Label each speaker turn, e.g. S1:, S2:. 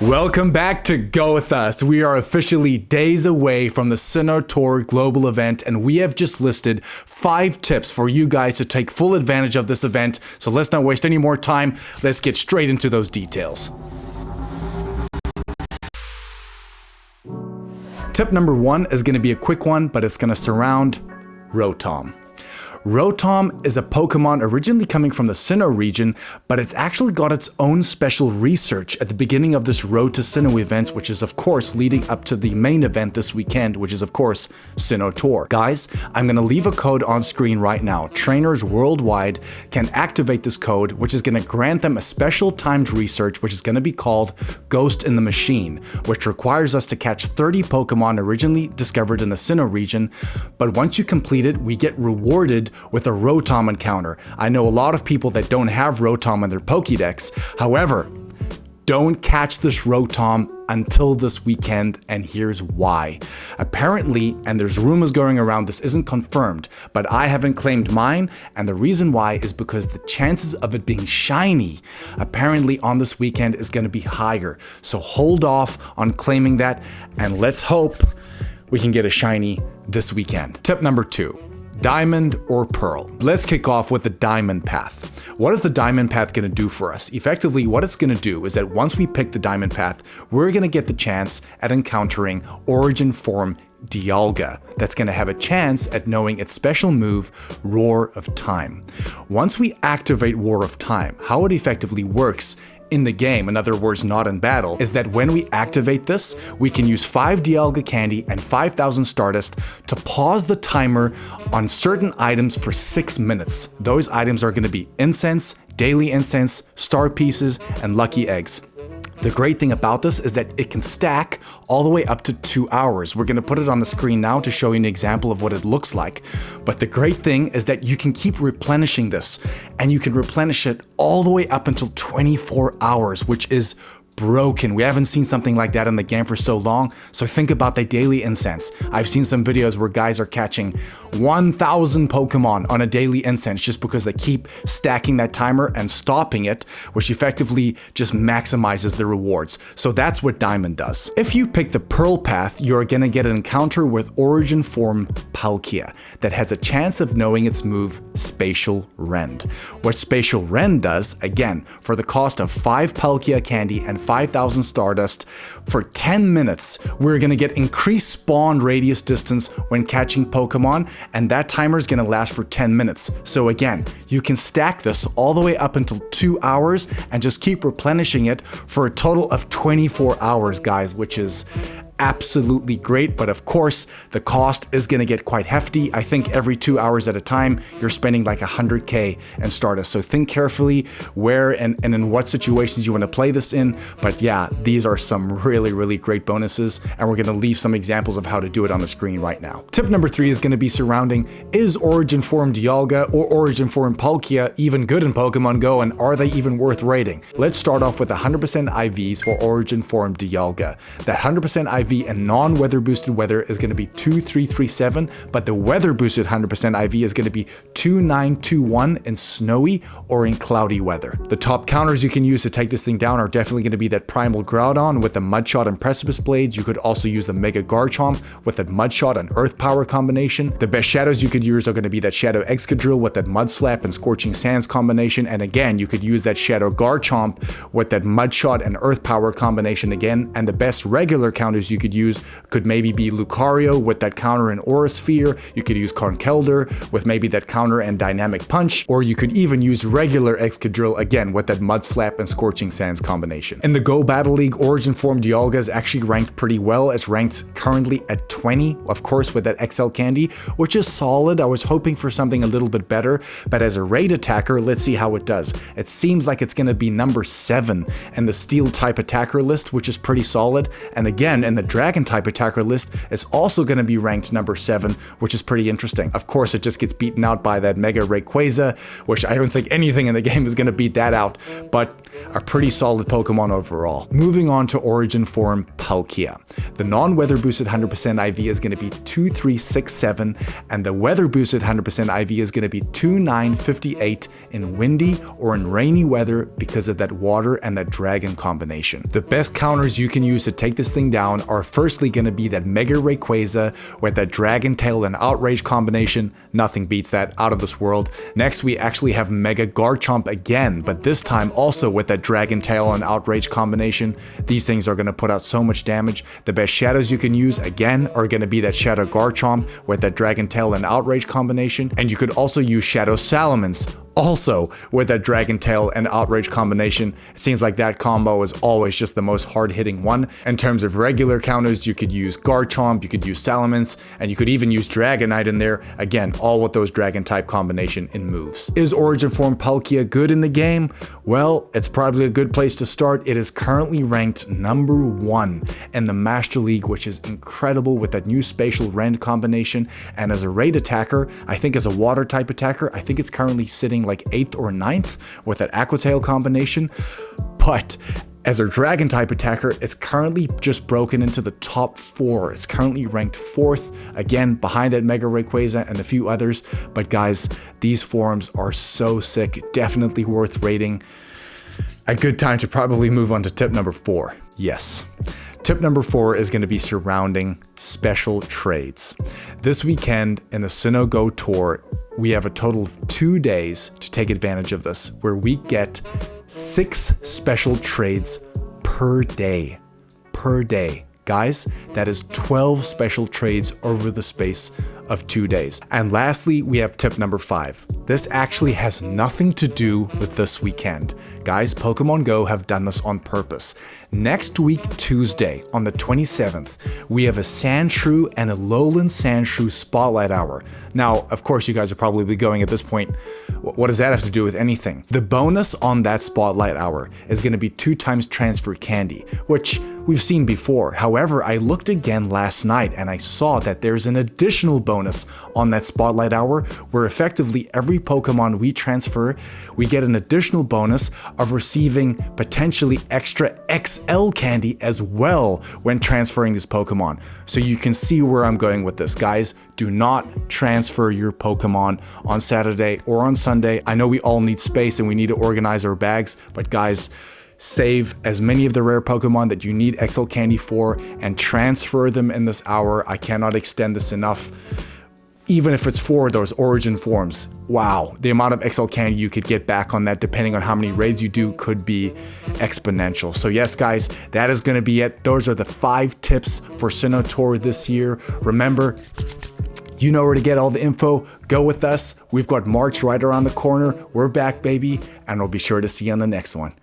S1: Welcome back to Go With Us. We are officially days away from the Sinnoh Tour Global event, and we have just listed 5 tips for you guys to take full advantage of this event. So let's not waste any more time. Let's get straight into those details. Tip number 1 is going to be a quick one, but it's going to surround Rotom. Rotom is a Pokemon originally coming from the Sinnoh region, but it's actually got its own special research at the beginning of this Road to Sinnoh event, which is of course leading up to the main event this weekend, which is of course Sinnoh Tour. Guys, I'm going to leave a code on screen right now. Trainers worldwide can activate this code, which is going to grant them a special timed research, which is going to be called Ghost in the Machine, which requires us to catch 30 Pokemon originally discovered in the Sinnoh region. But once you complete it, we get rewarded with a Rotom encounter. I know a lot of people that don't have Rotom in their Pokédex. However, don't catch this Rotom until this weekend, and here's why. Apparently, and there's rumors going around, this isn't confirmed, but I haven't claimed mine, and the reason why is because the chances of it being shiny apparently on this weekend is going to be higher. So hold off on claiming that, and let's hope we can get a shiny this weekend. Tip number 2. Diamond or Pearl. Let's kick off with the Diamond Path. What is the Diamond Path going to do for us? Effectively, what it's going to do is that once we pick the Diamond Path, we're going to get the chance at encountering Origin Form Dialga. That's going to have a chance at knowing its special move, Roar of Time. Once we activate Roar of Time, how it effectively works in the game, in other words, not in battle, is that when we activate this, we can use 5 Dialga candy and 5,000 Stardust to pause the timer on certain items for 6 minutes. Those items are going to be incense, daily incense, star pieces, and lucky eggs. The great thing about this is that it can stack all the way up to 2 hours. We're going to put it on the screen now to show you an example of what it looks like. But the great thing is that you can keep replenishing this, and you can replenish it all the way up until 24 hours, which is broken. We haven't seen something like that in the game for so long. So think about the daily incense. I've seen some videos where guys are catching 1,000 Pokemon on a daily incense just because they keep stacking that timer and stopping it, which effectively just maximizes the rewards. So that's what Diamond does. If you pick the Pearl path, you're gonna get an encounter with Origin Form Palkia that has a chance of knowing its move, Spatial Rend. What Spatial Rend does, again, for the cost of 5 Palkia candy and 5,000 Stardust, for 10 minutes, we're gonna get increased spawn radius distance when catching Pokemon, and that timer is gonna last for 10 minutes. So again, you can stack this all the way up until 2 hours and just keep replenishing it for a total of 24 hours, guys, which is absolutely great. But of course, the cost is going to get quite hefty. I think every 2 hours at a time, you're spending like 100K in Stardust. So think carefully where and in what situations you want to play this in. But yeah, these are some really, really great bonuses. And we're going to leave some examples of how to do it on the screen right now. Tip number 3 is going to be surrounding, is Origin Form Dialga or Origin Form Palkia even good in Pokemon Go, and are they even worth raiding? Let's start off with 100% IVs for Origin Form Dialga. That 100% IV and non-weather boosted weather is going to be 2337, but the weather boosted 100% IV is going to be 2921 in snowy or in cloudy weather. The top counters you can use to take this thing down are definitely going to be that Primal Groudon with the Mudshot and Precipice Blades. You could also use the Mega Garchomp with that Mudshot and Earth Power combination. The best shadows you could use are going to be that Shadow Excadrill with that Mud Slap and Scorching Sands combination, and again, you could use that Shadow Garchomp with that Mudshot and Earth Power combination again. And the best regular counters you could use could maybe be Lucario with that counter and Aura Sphere. You could use Conkeldurr with maybe that counter and Dynamic Punch, or you could even use regular Excadrill again with that Mud Slap and Scorching Sands combination. In the Go Battle League, Origin Form Dialga is actually ranked pretty well. It's ranked currently at 20, of course, with that XL Candy, which is solid. I was hoping for something a little bit better, but as a raid attacker, let's see how it does. It seems like it's going to be number 7 in the Steel type attacker list, which is pretty solid. And again, in the dragon type attacker list, it's also going to be ranked number 7, which is pretty interesting. Of course, it just gets beaten out by that Mega Rayquaza, which I don't think anything in the game is going to beat that out, but a pretty solid Pokemon overall. Moving on to Origin Form Palkia. The non-weather boosted 100% IV is going to be 2367, and the weather boosted 100% IV is going to be 2958 in windy or in rainy weather because of that water and that dragon combination. The best counters you can use to take this thing down are firstly going to be that Mega Rayquaza with that Dragon Tail and Outrage combination. Nothing beats that, out of this world. Next, we actually have Mega Garchomp again, but this time also with that Dragon Tail and Outrage combination. These things are going to put out so much damage. The best shadows you can use again are going to be that Shadow Garchomp with that Dragon Tail and Outrage combination, and you could also use Shadow Salamence also with that Dragon Tail and Outrage combination. It seems like that combo is always just the most hard-hitting one. In terms of regular counters, you could use Garchomp, you could use Salamence, and you could even use Dragonite in there. Again, all with those Dragon type combination in moves. Is Origin Form Palkia good in the game? Well, it's probably a good place to start. It is currently ranked number 1 in the Master League, which is incredible with that new Spatial Rend combination. And as a raid attacker, I think as a water type attacker, I think it's currently sitting like 8th or 9th with that Aqua Tail combination. But as a dragon type attacker, it's currently just broken into the top 4. It's currently ranked 4th, again behind that Mega Rayquaza and a few others. But guys, these forms are so sick, definitely worth rating. A good time to probably move on to tip number 4. Yes. Tip number 4 is going to be surrounding special trades. This weekend in the Sinnoh Go Tour, we have a total of 2 days to take advantage of this, where we get 6 special trades per day. Per day. Guys, that is 12 special trades over the space of 2 days. And lastly, we have tip number 5. This actually has nothing to do with this weekend. Guys, Pokémon Go have done this on purpose. Next week, Tuesday, on the 27th, we have a Sandshrew and a Lowland Sandshrew Spotlight Hour. Now, of course, you guys are probably going at this point, what does that have to do with anything? The bonus on that Spotlight Hour is going to be 2 times transfer candy, which we've seen before. However, I looked again last night and I saw that there's an additional bonus on that Spotlight Hour where effectively every Pokemon we transfer, we get an additional bonus of receiving potentially extra XL candy as well when transferring this Pokemon. So you can see where I'm going with this, guys. Do not transfer your Pokemon on Saturday or on Sunday. I know we all need space and we need to organize our bags, but guys, save as many of the rare Pokemon that you need XL candy for and transfer them in this hour. I cannot extend this enough. Even if it's for those origin forms, wow, the amount of XL candy you could get back on that, depending on how many raids you do, could be exponential. So yes, guys, that is going to be it. Those are the 5 tips for Sinnoh Tour this year. Remember, you know where to get all the info. Go with us. We've got March right around the corner. We're back, baby, and we'll be sure to see you on the next one.